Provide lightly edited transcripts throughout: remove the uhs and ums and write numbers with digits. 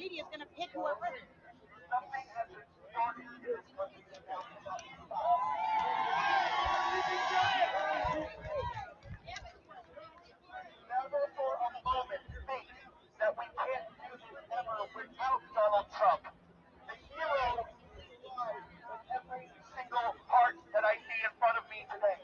media is going to pick whoever. Never for a moment think that we can't do this ever without Donald Trump. The hero lies in every single heart that I see in front of me today.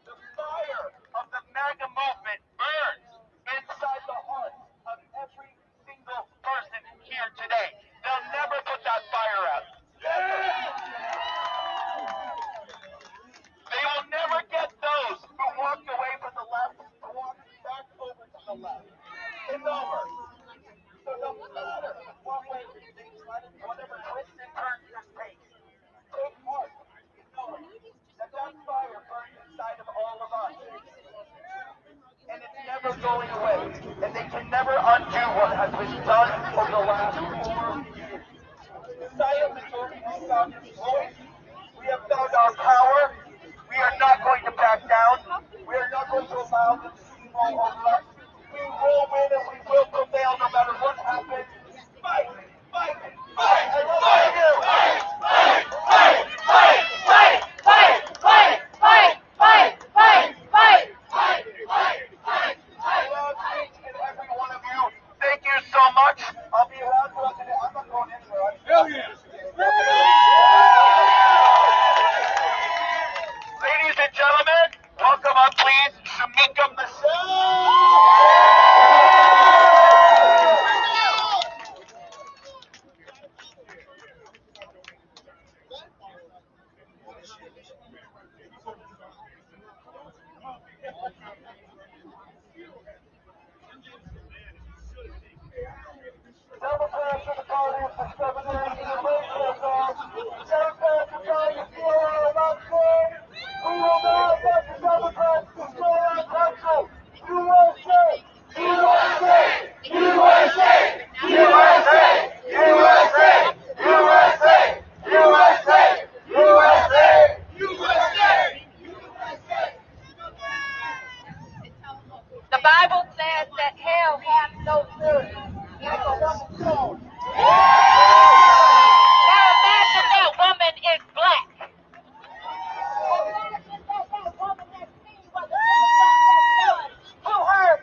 The fire of the MAGA movement burns inside the heart of every single person here today. They'll never put that fire out. They will never get those who walked away from the left to walk back over to the left. It's over. So no matter what way they try to, whatever twists and turns this takes, take heart. Know that fire burns inside of all of us. And it's never going away. And they can never undo what has been done over the last 4 years. The silent majority has found its voice. We have found our power. We are not going to back down. We are not going to allow them to steamroll over us. We will win and we will prevail no matter what happens. Fight! Fight! Fight! I love you! Fight! Fight! Fight! Fight! Fight! Fight! Fight! Fight! Fight! Fight! Fight! Fight! Fight! Fight! I love each and every one of you. Thank you so much. I'll be around throughout the day. I'm not going anywhere. Hell yeah! Ladies and gentlemen, welcome up, please, Shamika Michelle. Democrats are the party of discrimination and racism. Democrats are trying to steal our election. We will not let the Democrats destroy our country. USA! USA! USA! USA! USA! USA! USA! USA! USA! The Bible says that hell hath no fury. Like a woman's soul. Now imagine that woman is black. Imagine that woman has seen what the Democrats have done to her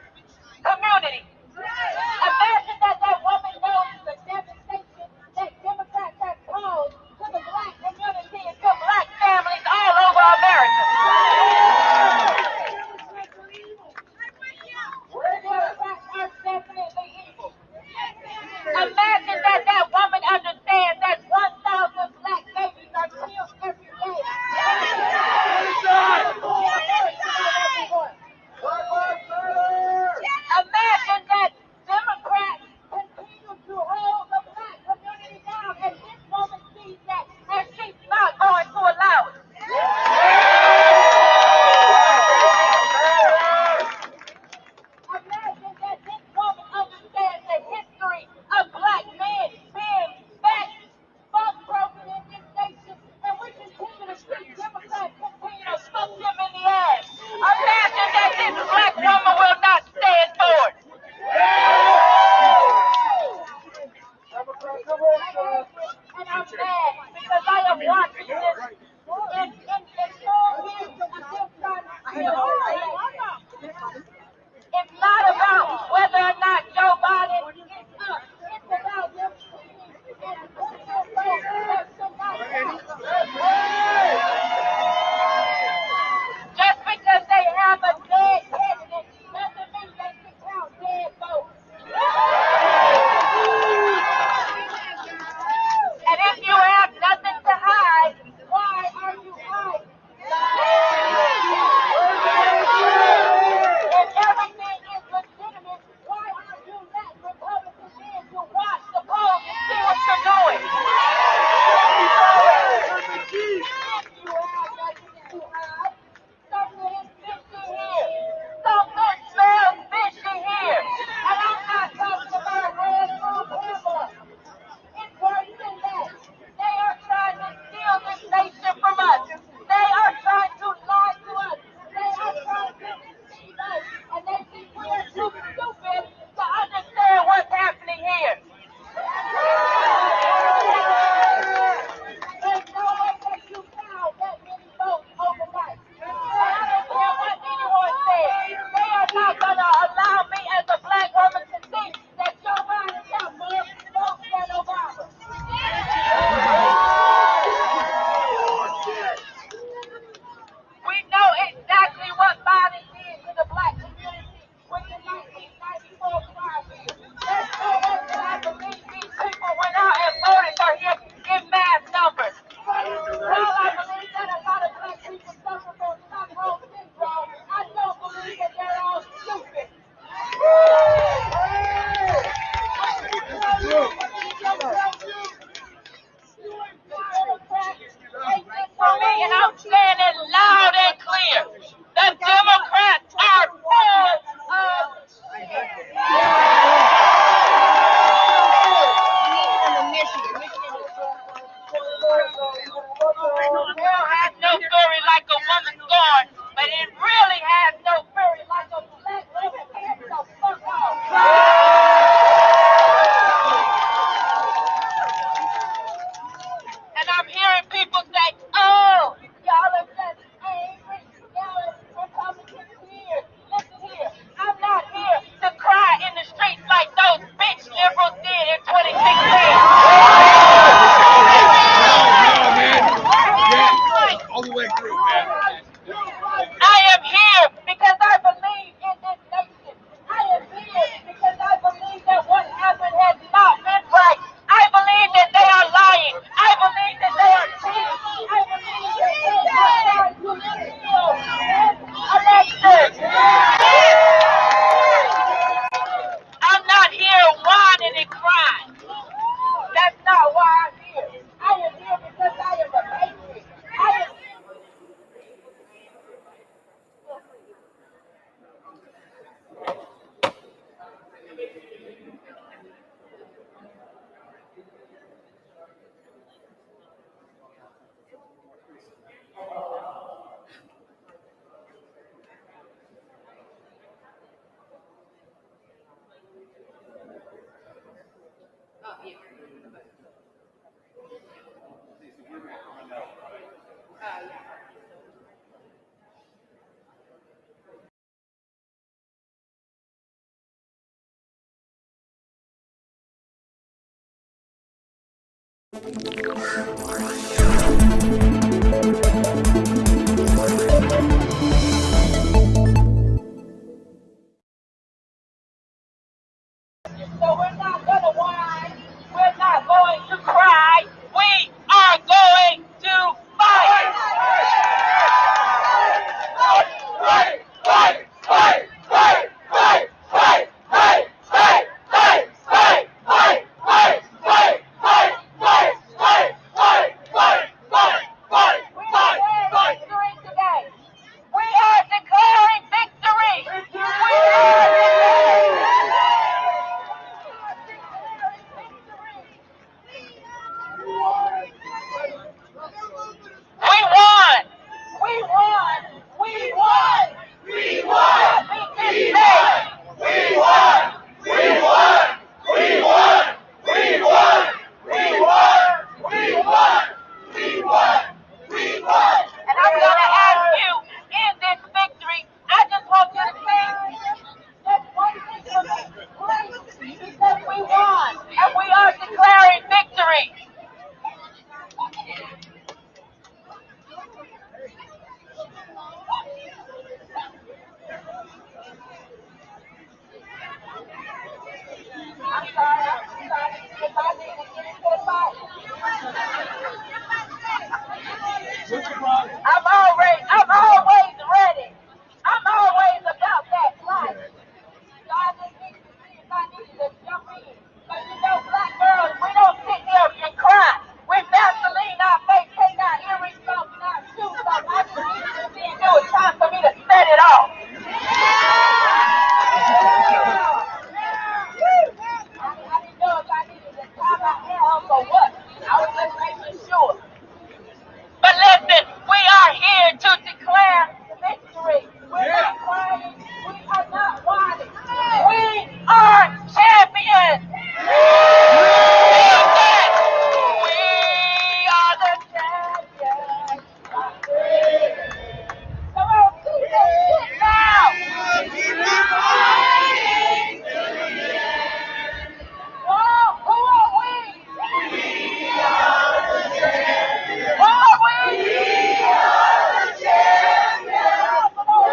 community. Imagine that woman knows the devastation that Democrats have caused to the black community and to black families all over America. Democrats are definitely evil. Imagine that So we're not going to whine. We're not going to cry. We are going to fight. I'm always ready. I'm always about that life. So I just need to see if I need to jump in. But you know, black girls, we don't sit here and cry. We Vaseline our face, take our earrings off and our shoes off. I just need to see if it was time for me to set it off. I didn't know if I needed to tie my hair up or what. I was just making sure. But listen, we are here to declare victory. We're not crying. We are not whining. We are champions. We are the champions. Come on, do this shit now. Oh, who are we? We are the champions. Who are we? We are the champions. Come on,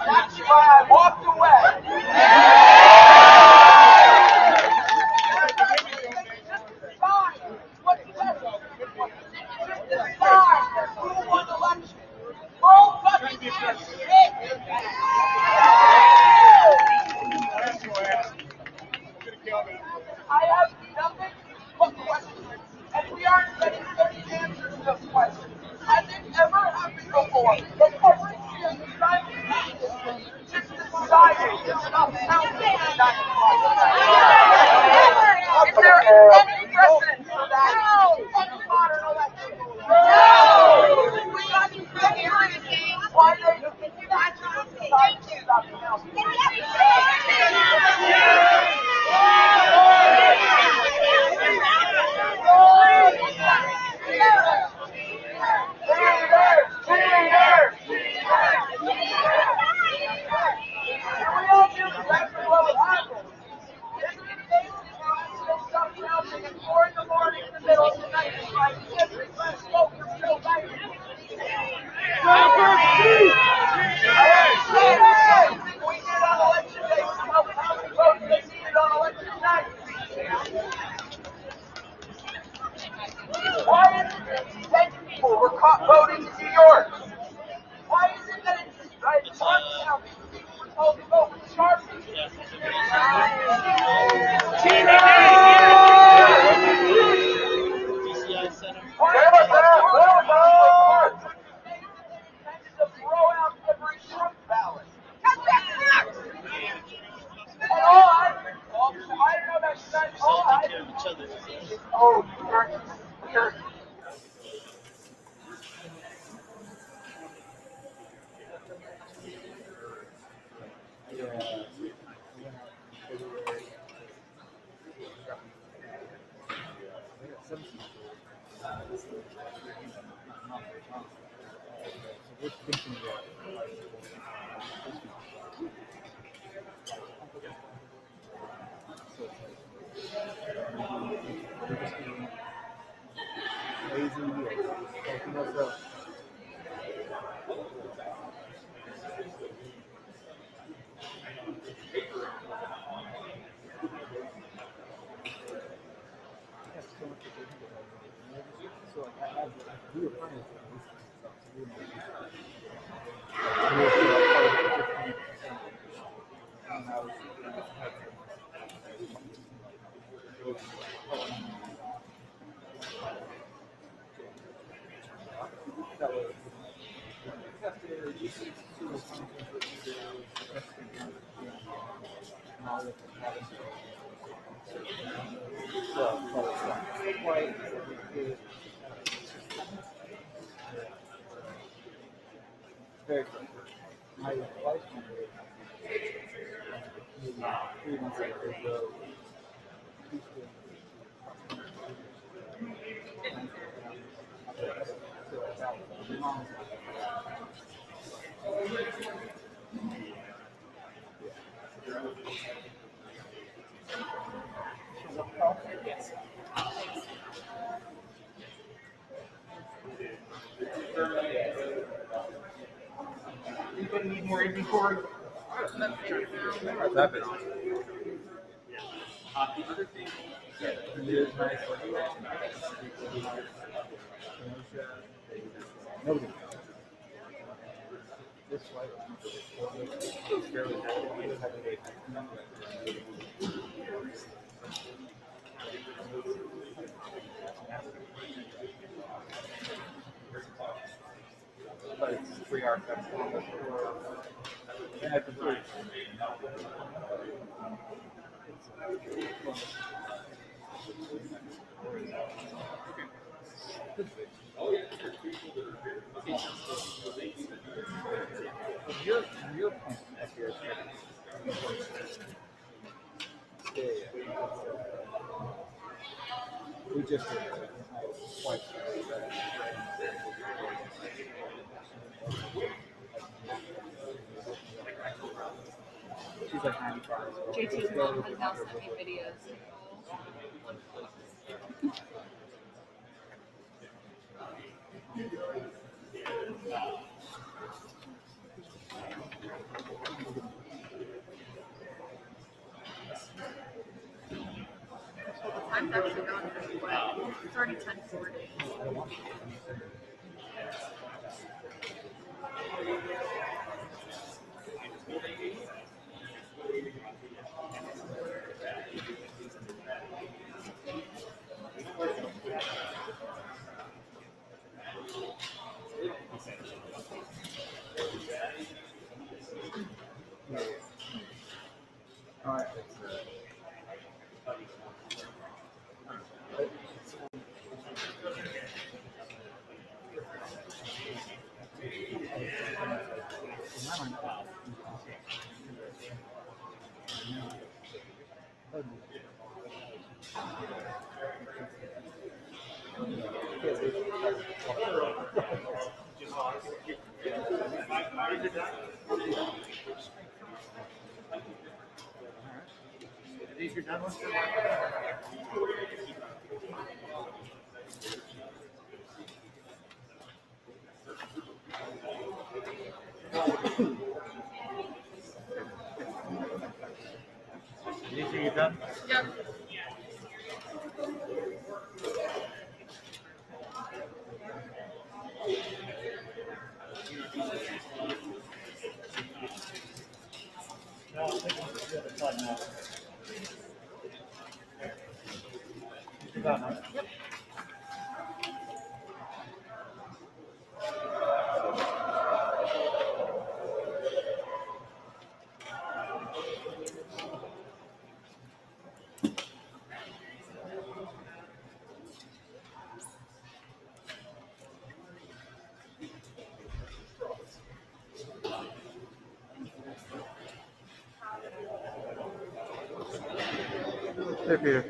that's why I walked away. I have nothing but questions, and we aren't ready for the answers to those questions. Has it ever happened before that every single simultaneously just decided to stop counting the 95? Is there any precedent for that? No! Any modern election? No! We got these big hearings. Why they actually decide to stop counting? whole church. Anybody need more inventory? That bit. The other thing that is nice, Nobody. this flight was fairly heavy. But it's 3 hours. And at the bridge. Your point at your we just did twice. She's like 95. JT's mom has now sent me videos. The time's actually gone pretty quick. It's already 10:40. All right. These are done with? These are you done? Yep. No, I'll take one to the other side now. You're done, huh? Yep. Hey, Peter.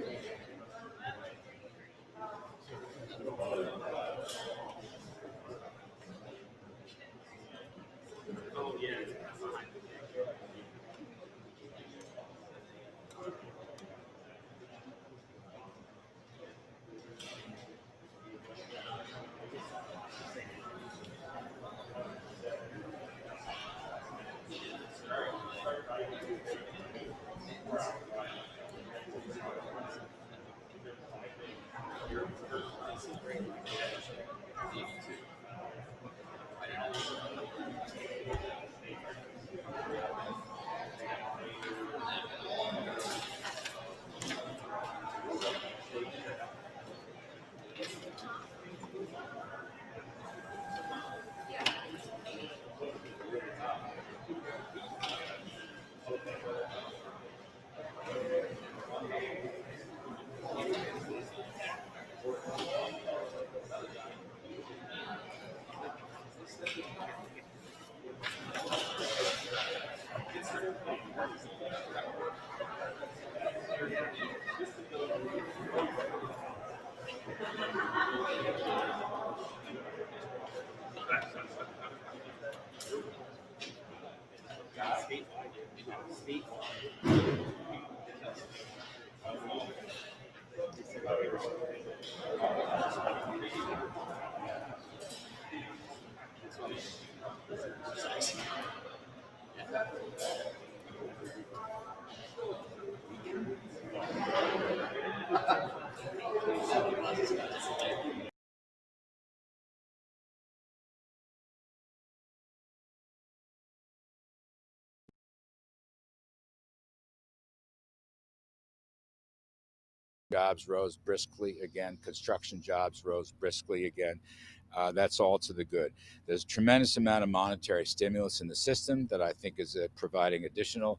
Jobs rose briskly again. Construction jobs rose briskly again. That's all to the good. There's a tremendous amount of monetary stimulus in the system that I think is providing additional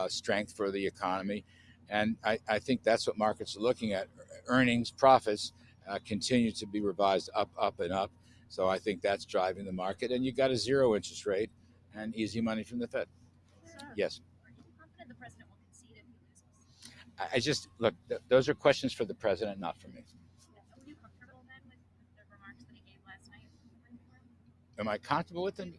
strength for the economy. And I think that's what markets are looking at. Earnings, profits continue to be revised up, up, and up. So I think that's driving the market. And you got a zero interest rate and easy money from the Fed. Sir, Yes. are you confident the president will concede if he loses? I just, look, those are questions for the president, not for me. Yeah. Were you comfortable then with the remarks that he gave last night? Am I comfortable with them?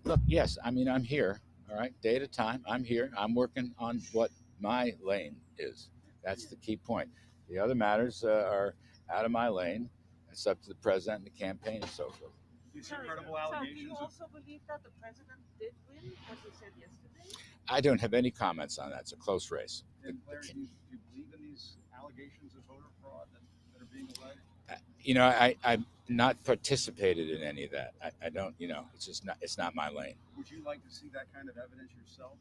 Look, yes. I mean, I'm here. All right, day at a time. I'm here. I'm working on what my lane is. That's the key point. The other matters are out of my lane. It's up to the president and the campaign and so forth. These Sorry, incredible sir, do allegations. you also believe that the president did win, as he said yesterday? I don't have any comments on that. It's a close race. And Larry, do you believe in these allegations of voter fraud that are being alleged? You know, I've not participated in any of that. I don't, you know, it's just not, it's not my lane. Would you like to see that kind of evidence yourself?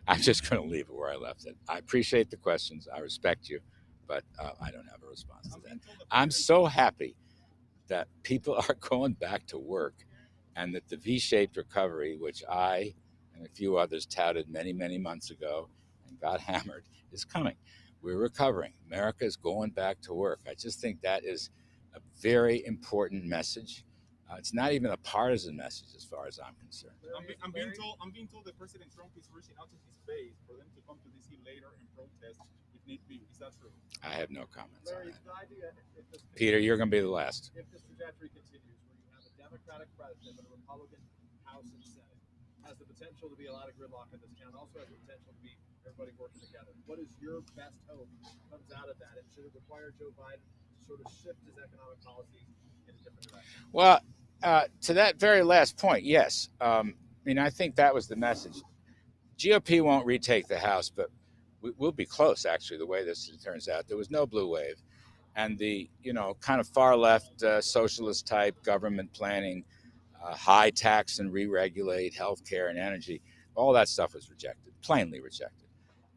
I'm just going to leave it where I left it. I appreciate the questions. I respect you, but I don't have a response to that. I'm so happy that people are going back to work and that the V-shaped recovery, which I and a few others touted many, many months ago and got hammered, is coming. We're recovering. America is going back to work. I just think that is a very important message. It's not even a partisan message as far as I'm concerned. I'm being told that President Trump is reaching out to his base for them to come to DC later and protest if need be. Is that true? I have no comments on Larry, that. the idea, Peter, you're going to be the last. if this trajectory continues, where you have a Democratic president and a Republican House and Senate, has the potential to be a lot of gridlock in this town, also has the potential to be everybody working together. What is your best hope comes out of that? And should it require Joe Biden to sort of shift his economic policies in a different direction? Well, to that very last point, yes. I mean, I think that was the message. GOP won't retake the House, but we'll be close, actually, the way this turns out. There was no blue wave. And the, you know, kind of far left socialist type government planning, high tax and re-regulate healthcare and energy, all that stuff was rejected, plainly rejected.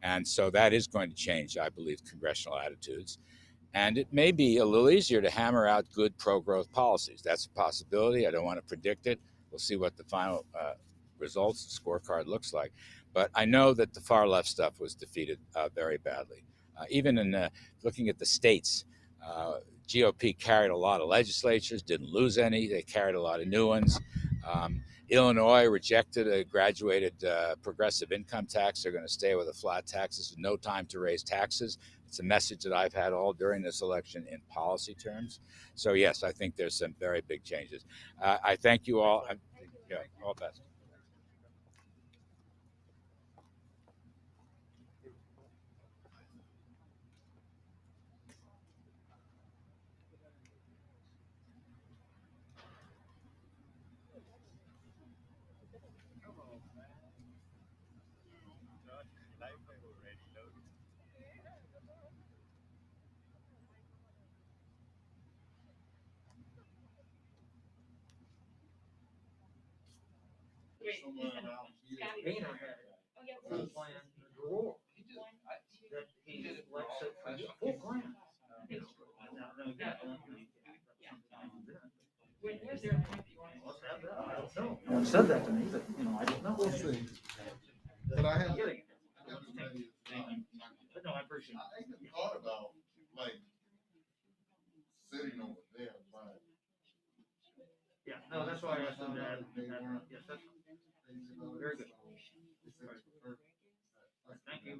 And so that is going to change, I believe, congressional attitudes. And it may be a little easier to hammer out good pro-growth policies. That's a possibility. I don't want to predict it. We'll see what the final results, the scorecard looks like. But I know that the far left stuff was defeated very badly. Even in looking at the states, GOP carried a lot of legislatures, didn't lose any. They carried a lot of new ones. Illinois rejected a graduated progressive income tax. They're going to stay with a flat tax. This is no time to raise taxes. It's a message that I've had all during this election in policy terms. So yes, I think there's some very big changes. I thank you all. Yeah, all best. No one said that to me, but I don't know. We'll see. But I have. But no, I appreciate I even thought about like sitting over there, but Yeah, no, that's why I asked them that. Yes, that's very good. Thank you.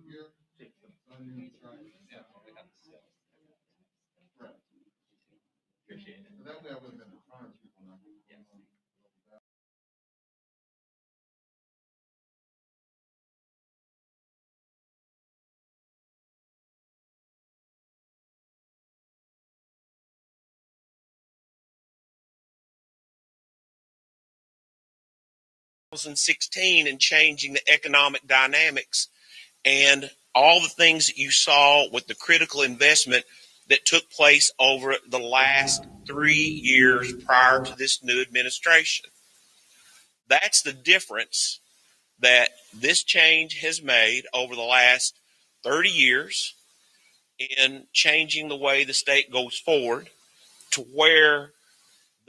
Appreciate it. That way I would have been in front of people now. And changing the economic dynamics and all the things that you saw with the critical investment that took place over the last 3 years prior to this new administration. That's the difference that this change has made over the last 30 years in changing the way the state goes forward to where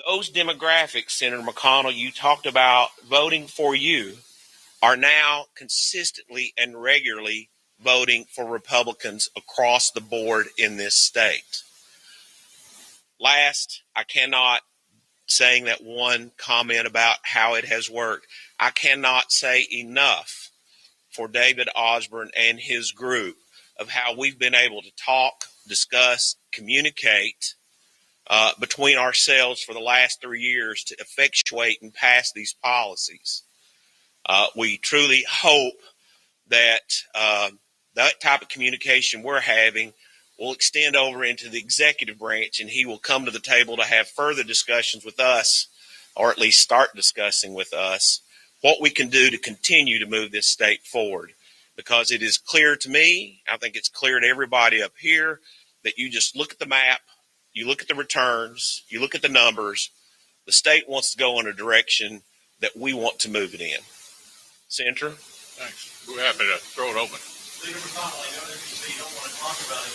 those demographics, Senator McConnell, you talked about voting for you, are now consistently and regularly voting for Republicans across the board in this state. Last, I cannot, saying that one comment about how it has worked, I cannot say enough for David Osborne and his group of how we've been able to talk, discuss, communicate between ourselves for the last 3 years to effectuate and pass these policies. We truly hope that that type of communication we're having will extend over into the executive branch, and he will come to the table to have further discussions with us, or at least start discussing with us what we can do to continue to move this state forward. Because it is clear to me, I think it's clear to everybody up here, that you just look at the map, you look at the returns, you look at the numbers, the state wants to go in a direction that we want to move it in. Senator? Thanks. We're happy to throw it open. Leader McConnell, I know that you say you don't want to talk about it.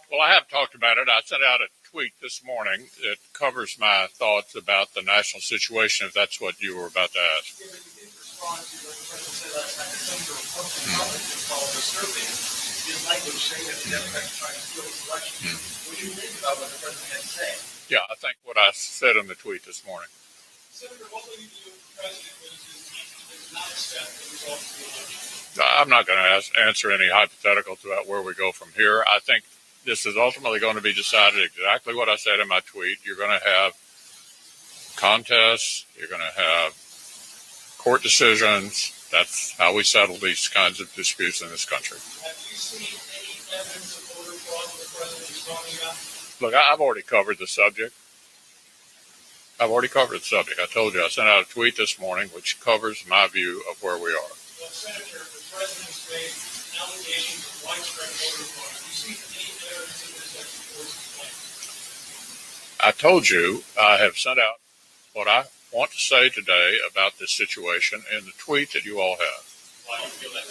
Well, I have talked about it. I sent out a tweet this morning that covers my thoughts about the national situation, if that's what you were about to ask. Yeah, but you did respond to what the president said last night that some of the Republican Republicans called the survey. His language saying that the Democrats are trying to steal this election. What do you think about what the president had to say? Yeah, I think what I said in the tweet this morning. Senator, what will you do if the president does not accept the results of the election? I'm not going to answer any hypotheticals about where we go from here. I think this is ultimately going to be decided exactly what I said in my tweet. You're going to have contests. You're going to have court decisions. That's how we settle these kinds of disputes in this country. Have you seen any evidence of voter fraud that the president is talking about? Look, I've already covered the subject. I told you I sent out a tweet this morning which covers my view of where we are. Well, Senator, the president's made allegations of widespread voter fraud. Have you seen any evidence of this that supports his claim? I told you I have sent out what I want to say today about this situation in the tweet that you all have. Why do you feel that?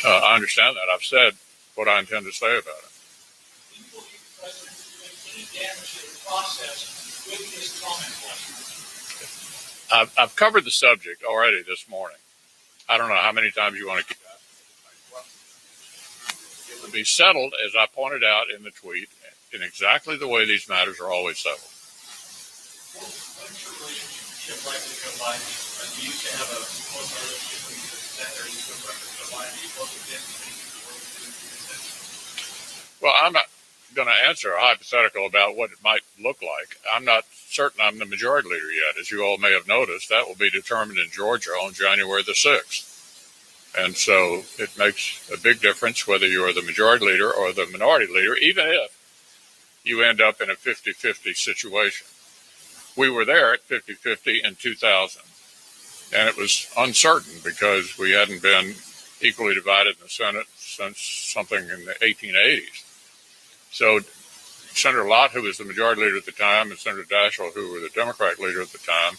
I understand that. I've said what I intend to say about it. Do you believe the president is doing any damage to the process with his comment question? I've covered the subject already this morning. I don't know how many times you want to keep that. It will be settled, as I pointed out in the tweet, in exactly the way these matters are always settled. What's your relationship like with Joe Biden? You used to have a close relationship with the senator. You still work with Joe Biden. You both have been Well, I'm not going to answer a hypothetical about what it might look like. I'm not certain I'm the majority leader yet. As you all may have noticed, that will be determined in Georgia on January the 6th. And so it makes a big difference whether you are the majority leader or the minority leader, even if you end up in a 50-50 situation. We were there at 50-50 in 2000, and it was uncertain because we hadn't been equally divided in the Senate since something in the 1880s. So Senator Lott, who was the majority leader at the time, and Senator Daschle, who were the Democratic leader at the time,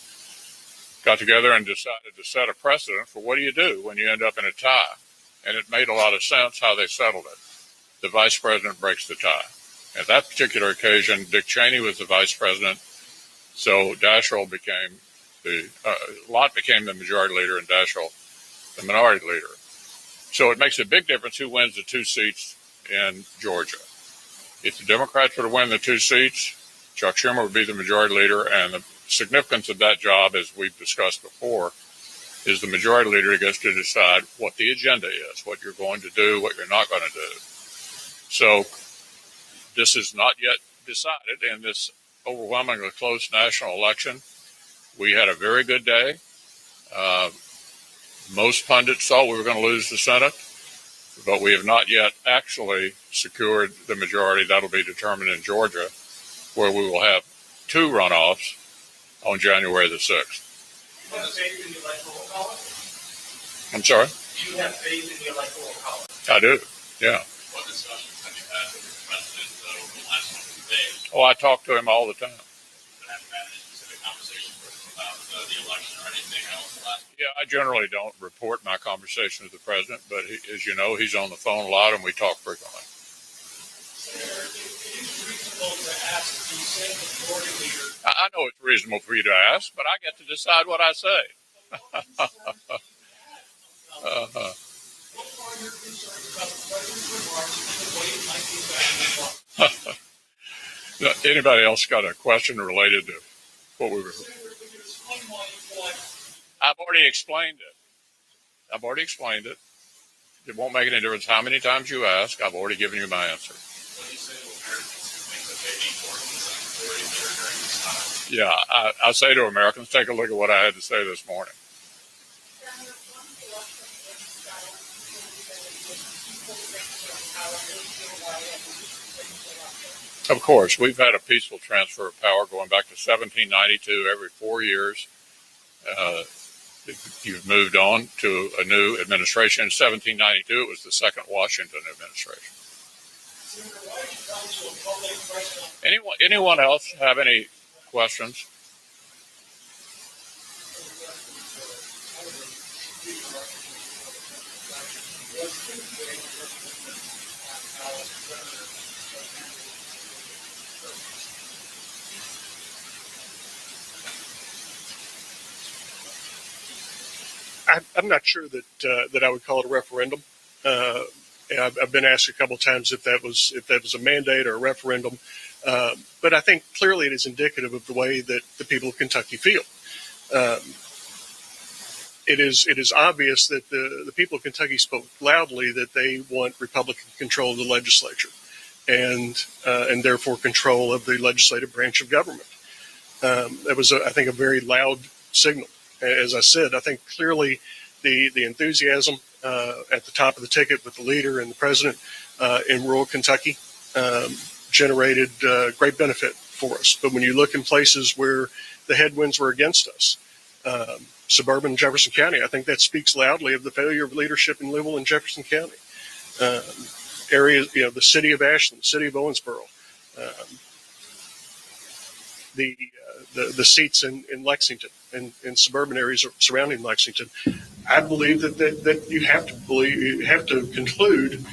got together and decided to set a precedent for what do you do when you end up in a tie. And it made a lot of sense how they settled it. The vice president breaks the tie. At that particular occasion, Dick Cheney was the vice president, so Daschle became Lott became the majority leader and Daschle the minority leader. So it makes a big difference who wins the 2 seats in Georgia. If the Democrats were to win the 2 seats, Chuck Schumer would be the majority leader, and the significance of that job, as we've discussed before, is the majority leader gets to decide what the agenda is, what you're going to do, what you're not going to do. So this is not yet decided in this overwhelmingly close national election. We had a very good day. Most pundits thought we were going to lose the Senate, but we have not yet actually secured the majority. That'll be determined in Georgia, where we will have 2 runoffs on January the 6th. Do you have faith in the Electoral College? I'm sorry? Do you have faith in the Electoral College? I do, yeah. What discussions have you had with the President over the last couple of days? Oh, I talk to him all the time. But have you had any specific conversations with him about the election or anything else? Yeah, I generally don't report my conversation with the President, but as you know, he's on the phone a lot and we talk frequently. Senator, it is reasonable to ask the Senate Majority Leader. I know it's reasonable for you to ask, but I get to decide what I say. What are your concerns about the President's remarks and the way it might be affecting the Anybody else got a question related to what we were... Senator, could you explain why you thought... I've already explained it. It won't make any difference how many times you ask. I've already given you my answer. What do you say to Americans who think that they need more than the Senate majority leader during this time? Yeah, I say to Americans, take a look at what I had to say this morning. Of course, we've had a peaceful transfer of power going back to 1792 every 4 years. You've moved on to a new administration. In 1792, it was the second Washington administration. Anyone else have any questions? I'm not sure that I would call it a referendum. I've been asked a couple of times if that was a mandate or a referendum, but I think clearly it is indicative of the way that the people of Kentucky feel. It is obvious that the people of Kentucky spoke loudly that they want Republican control of the legislature and therefore control of the legislative branch of government. That was, I think, a very loud signal. As I said, I think clearly the enthusiasm at the top of the ticket with the leader and the president in rural Kentucky generated great benefit for us. But when you look in places where the headwinds were against us, suburban Jefferson County, I think that speaks loudly of the failure of leadership in Louisville and Jefferson County. Areas, the city of Ashland, the city of Owensboro, the seats in Lexington and in suburban areas surrounding Lexington. I believe that you have to conclude,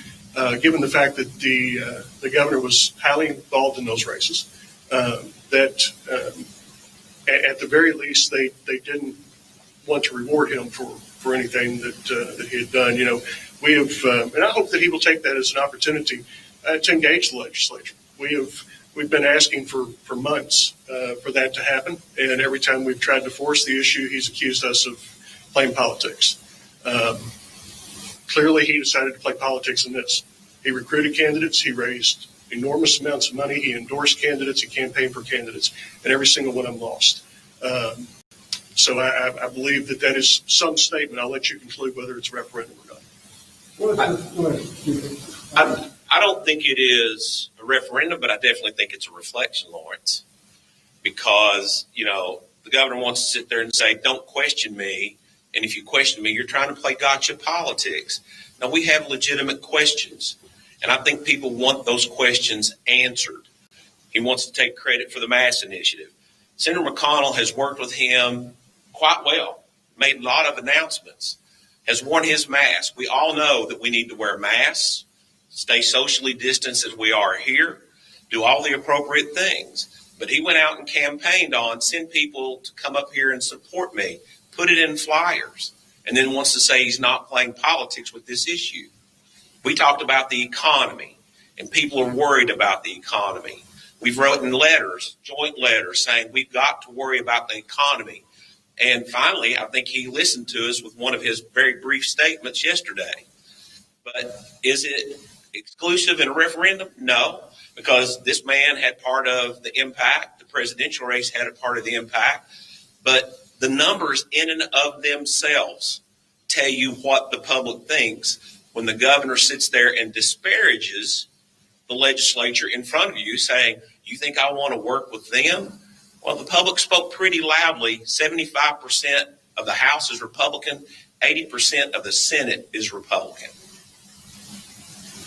given the fact that the governor was highly involved in those races, that at the very least they didn't want to reward him for anything that he had done. We have, and I hope that he will take that as an opportunity to engage the legislature. We've been asking for months for that to happen, and every time we've tried to force the issue, he's accused us of playing politics. Clearly, he decided to play politics in this. He recruited candidates. He raised enormous amounts of money. He endorsed candidates. He campaigned for candidates, and every single one of them lost. So I believe that is some statement. I'll let you conclude whether it's a referendum or not. I don't think it is a referendum, but I definitely think it's a reflection, Lawrence, because, the governor wants to sit there and say, don't question me. And if you question me, you're trying to play gotcha politics. Now, we have legitimate questions, and I think people want those questions answered. He wants to take credit for the mask initiative. Senator McConnell has worked with him quite well, made a lot of announcements, has worn his mask. We all know that we need to wear masks, stay socially distanced as we are here, do all the appropriate things. But he went out and campaigned on, send people to come up here and support me, put it in flyers, and then wants to say he's not playing politics with this issue. We talked about the economy, and people are worried about the economy. We've written letters, joint letters, saying we've got to worry about the economy. And finally, I think he listened to us with one of his very brief statements yesterday. But is it exclusive in a referendum? No, because this man had part of the impact. The presidential race had a part of the impact. But the numbers in and of themselves tell you what the public thinks when the governor sits there and disparages the legislature in front of you, saying, you think I want to work with them? Well, the public spoke pretty loudly. 75% of the House is Republican. 80% of the Senate is Republican.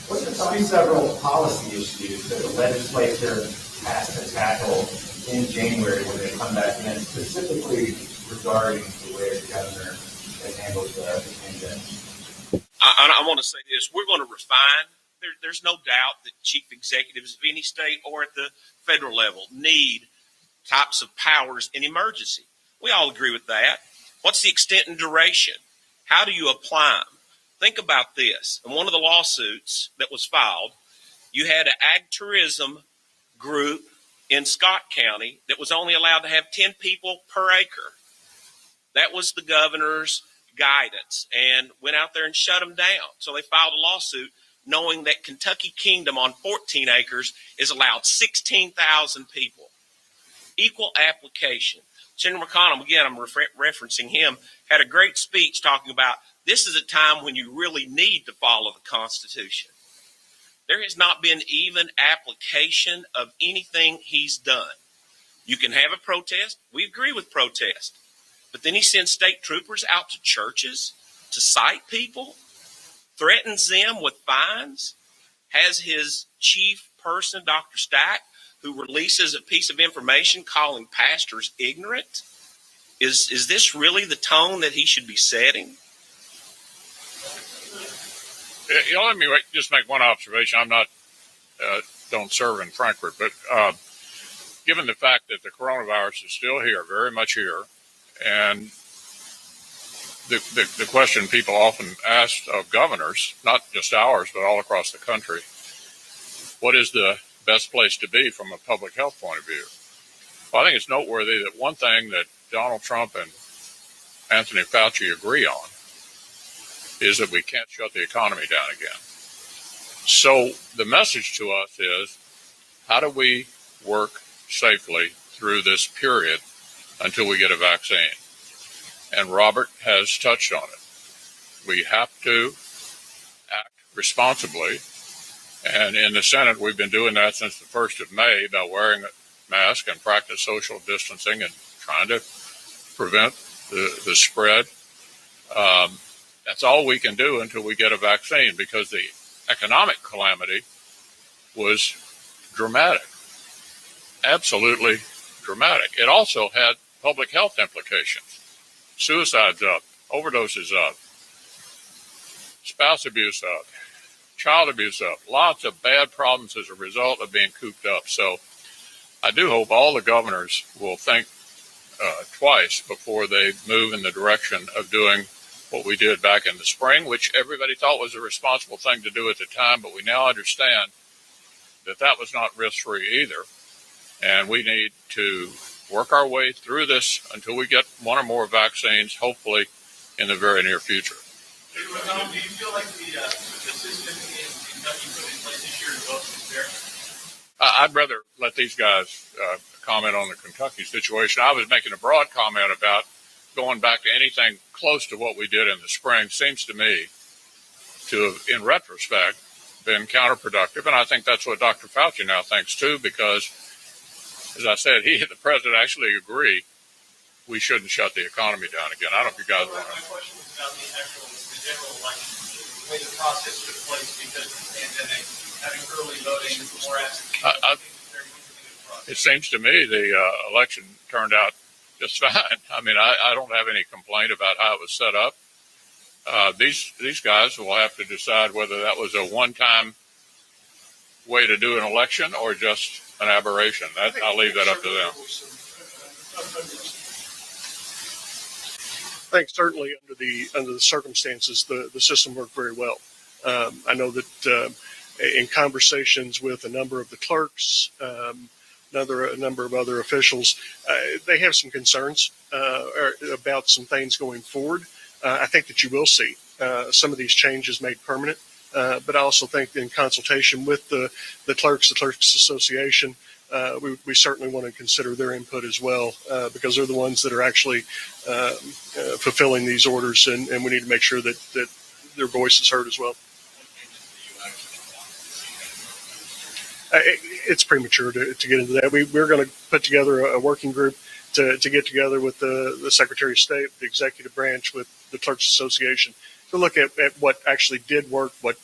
What are several policy issues that the legislature has to tackle in January when they come back in, specifically regarding the way the governor has handled the pandemic? I want to say this. We're going to refine. There's no doubt that chief executives of any state or at the federal level need types of powers in emergency. We all agree with that. What's the extent and duration? How do you apply them? Think about this. In one of the lawsuits that was filed, you had an ag tourism group in Scott County that was only allowed to have 10 people per acre. That was the governor's guidance, and went out there and shut them down. So they filed a lawsuit knowing that Kentucky Kingdom on 14 acres is allowed 16,000 people. Equal application. Senator McConnell, again, I'm referencing him, had a great speech talking about this is a time when you really need to follow the Constitution. There has not been even application of anything he's done. You can have a protest. We agree with protest. But then he sends state troopers out to churches to cite people, threatens them with fines, has his chief person, Dr. Stack, who releases a piece of information calling pastors ignorant. Is this really the tone that he should be setting? Let me just make one observation. I'm not, don't serve in Frankfurt, but given the fact that the coronavirus is still here, very much here, and the question people often ask of governors, not just ours, but all across the country, what is the best place to be from a public health point of view? Well, I think it's noteworthy that one thing that Donald Trump and Anthony Fauci agree on is that we can't shut the economy down again. So the message to us is, how do we work safely through this period until we get a vaccine? And Robert has touched on it. We have to act responsibly. And in the Senate, we've been doing that since the 1st of May by wearing a mask and practice social distancing and trying to prevent the spread. That's all we can do until we get a vaccine, because the economic calamity was dramatic, absolutely dramatic. It also had public health implications. Suicides up, overdoses up, spouse abuse up, child abuse up, lots of bad problems as a result of being cooped up. So I do hope all the governors will think twice before they move in the direction of doing what we did back in the spring, which everybody thought was a responsible thing to do at the time, but we now understand that was not risk-free either. And we need to work our way through this until we get one or more vaccines, hopefully in the very near future. Do you feel like the system in Kentucky put in place this year is both fair? I'd rather let these guys comment on the Kentucky situation. I was making a broad comment about going back to anything close to what we did in the spring. Seems to me to have, in retrospect, been counterproductive. And I think that's what Dr. Fauci now thinks too, because, as I said, he and the president actually agree we shouldn't shut the economy down again. I don't know if you guys want to. My question was about the general election, the way the process took place because of the pandemic, having early voting, more absentee. It seems to me the election turned out just fine. I mean, I don't have any complaint about how it was set up. These guys will have to decide whether that was a one-time way to do an election or just an aberration. I'll leave that up to them. I think certainly under the circumstances, the system worked very well. I know that in conversations with a number of the clerks, a number of other officials, they have some concerns about some things going forward. I think that you will see some of these changes made permanent, but I also think in consultation with the Clerks Association, we certainly want to consider their input as well, because they're the ones that are actually fulfilling these orders, and we need to make sure that their voice is heard as well. It's premature to get into that. We're going to put together a working group to get together with the Secretary of State, the executive branch, with the Clerks Association, to look at what actually did work, what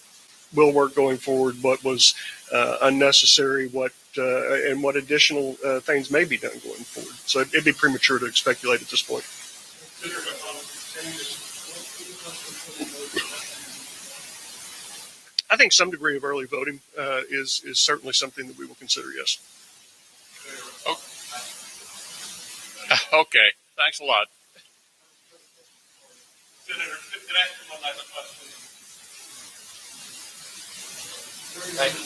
will work going forward, what was unnecessary, and what additional things may be done going forward. So it'd be premature to speculate at this point. I think some degree of early voting is certainly something that we will consider, yes. Okay, thanks a lot. Senator, could I ask one last question? Thank you.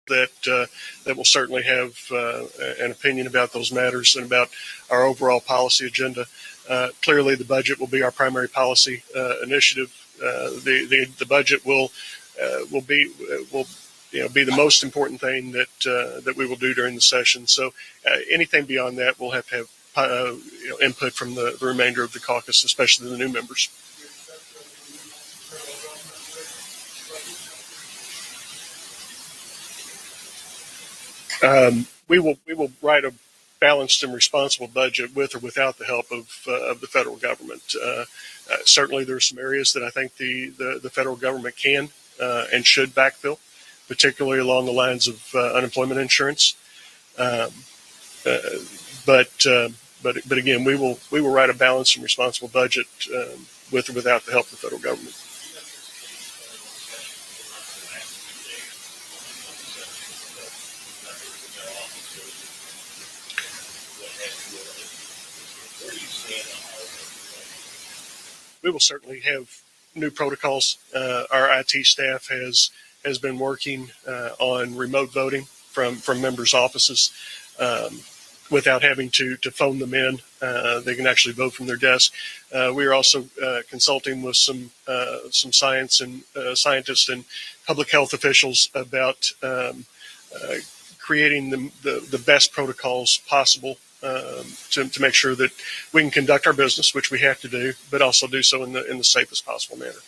That will certainly have an opinion about those matters and about our overall policy agenda. Clearly, the budget will be our primary policy initiative. The budget will be the most important thing that we will do during the session. So anything beyond that, we'll have to have input from the remainder of the caucus, especially the new members. We will write a balanced and responsible budget with or without the help of the federal government. Certainly, there are some areas that I think the federal government can and should backfill, particularly along the lines of unemployment insurance. But again, we will write a balanced and responsible budget with or without the help of the federal government. We will certainly have new protocols. Our IT staff has been working on remote voting from members' offices without having to phone them in. They can actually vote from their desk. We are also consulting with some scientists and public health officials about creating the best protocols possible to make sure that we can conduct our business, which we have to do, but also do so in the safest possible manner.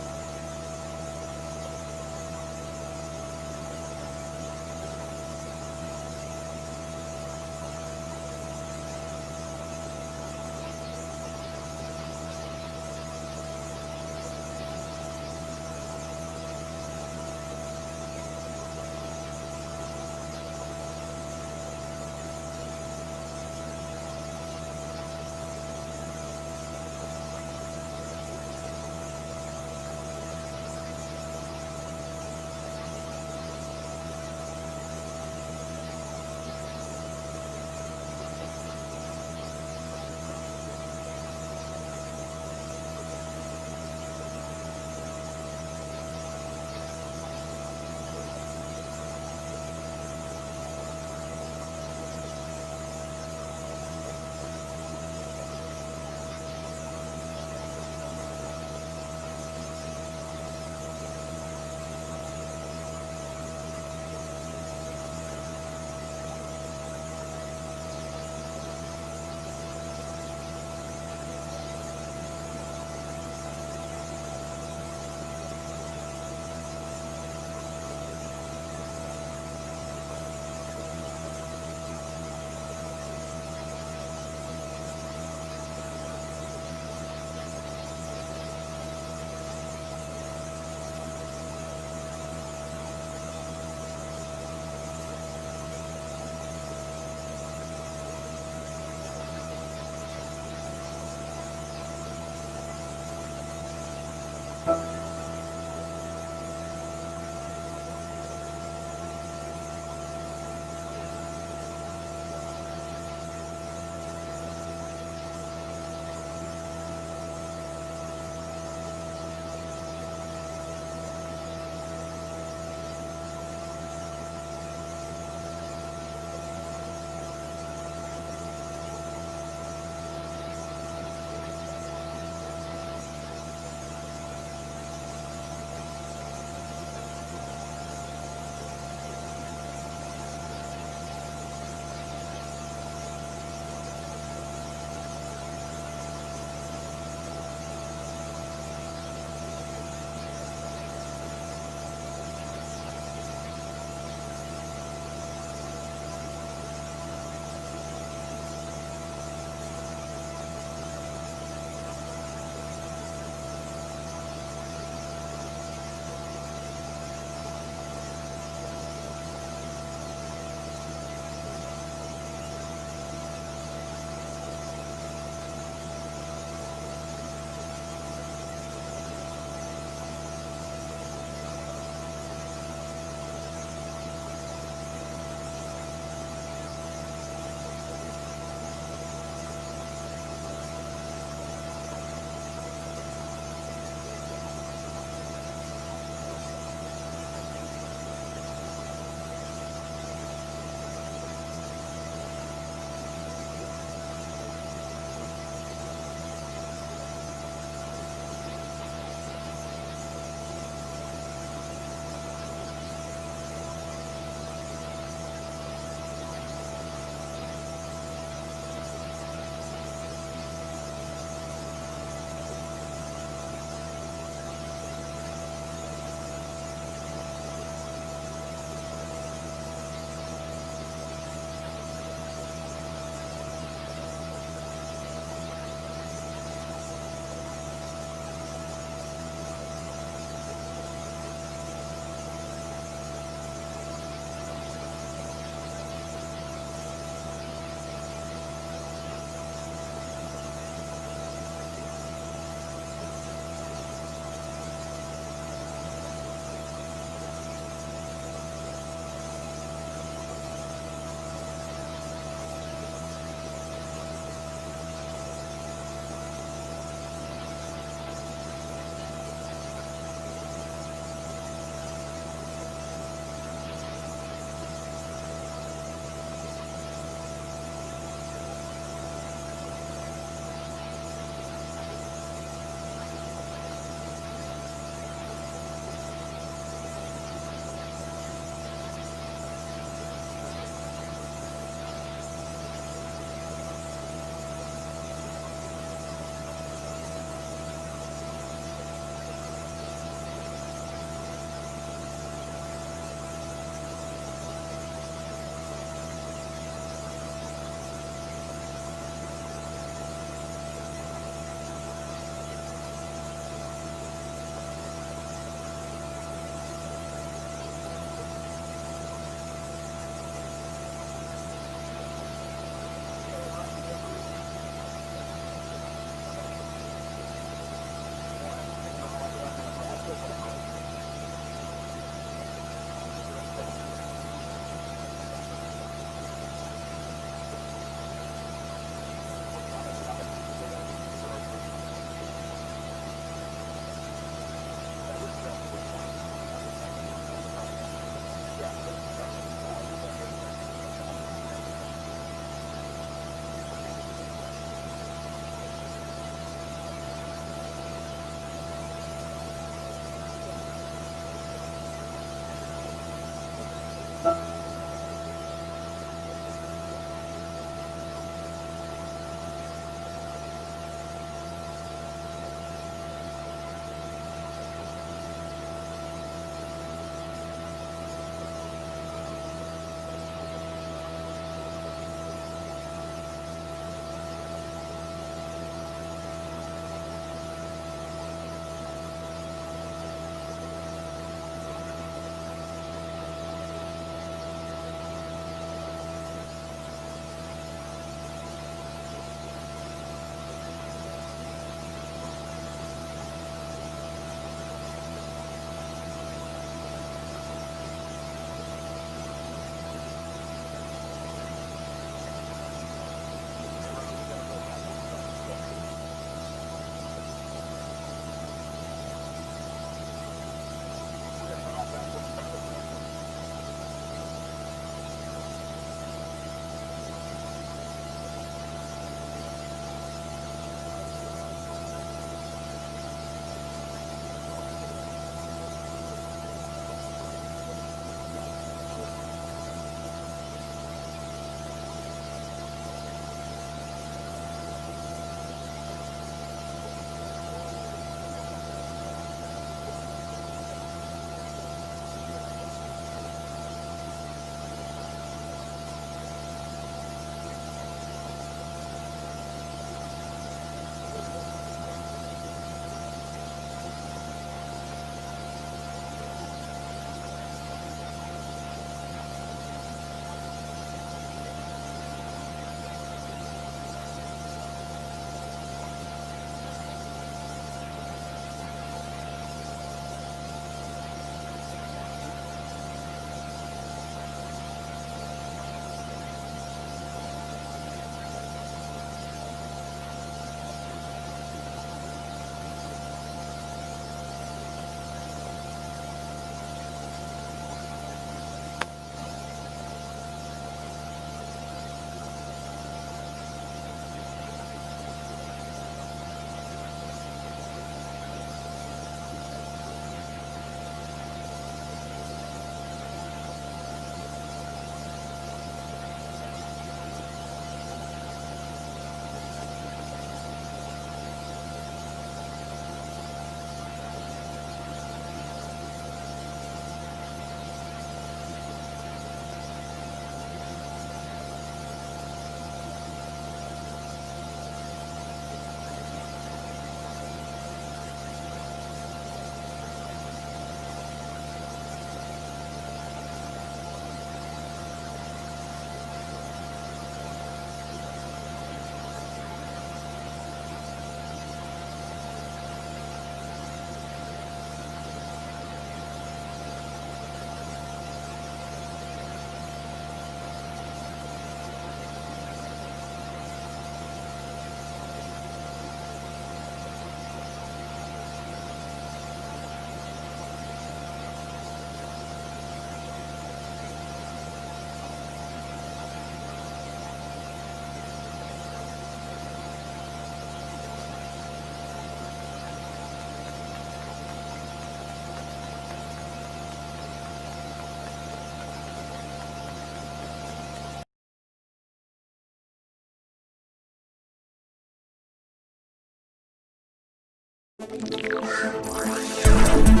you.